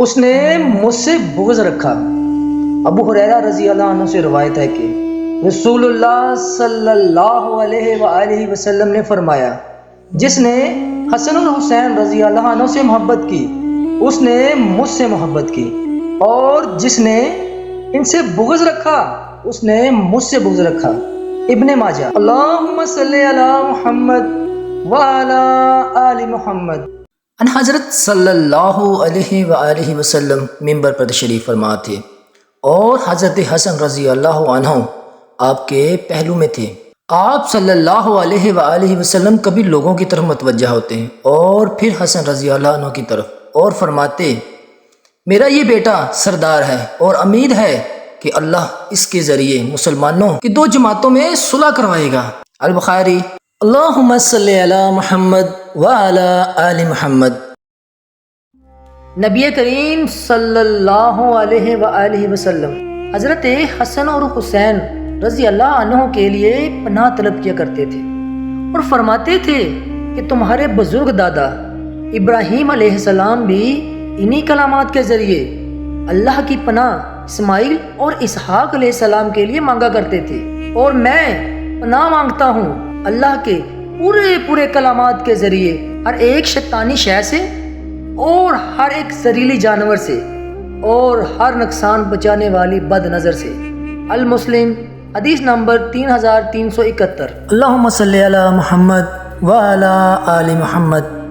اس نے مجھ سے بغض رکھا۔ ابو ہریرہ رضی اللہ عنہ سے روایت ہے کہ رسول اللہ صلی اللہ علیہ وآلہ وسلم نے فرمایا، جس نے حسن اور حسین رضی اللہ عنہ سے محبت کی اس نے مجھ سے محبت کی، اور جس نے ان سے بغض رکھا اس نے مجھ سے بغض رکھا۔ ابن ماجہ۔ اللہم صلی علی محمد وعلی آل محمد۔ ان حضرت صلی اللہ علیہ وآلہ وسلم منبر پر تشریف فرما تھے اور حضرت حسن رضی اللہ عنہ آپ کے پہلو میں تھے۔ آپ صلی اللہ علیہ وآلہ وسلم کبھی لوگوں کی طرف متوجہ ہوتے ہیں اور پھر حسن رضی اللہ عنہ کی طرف اور فرماتے، میرا یہ بیٹا سردار ہے اور امید ہے کہ اللہ اس کے ذریعے مسلمانوں کی دو جماعتوں میں صلح کروائے گا۔ البخاری۔ اللہم صلی علی محمد وعلی آل محمد۔ نبی کریم صلی اللہ علیہ وآلہ وسلم حضرت حسن اور حسین رضی اللہ عنہ کے لیے پناہ طلب کیا کرتے تھے اور فرماتے تھے کہ تمہارے بزرگ دادا ابراہیم علیہ السلام بھی انہی کلمات کے ذریعے اللہ کی پناہ اسماعیل اور اسحاق علیہ السلام کے لیے مانگا کرتے تھے، اور میں پناہ مانگتا ہوں اللہ کے پورے کلمات کے ذریعے ہر ایک شیطانی شے سے اور ہر ایک زہریلی جانور سے اور ہر نقصان پہنچانے والی بد نظر سے۔ المسلم، حدیث نمبر 3371۔ اللہم صلی علی محمد وعلی آل محمد۔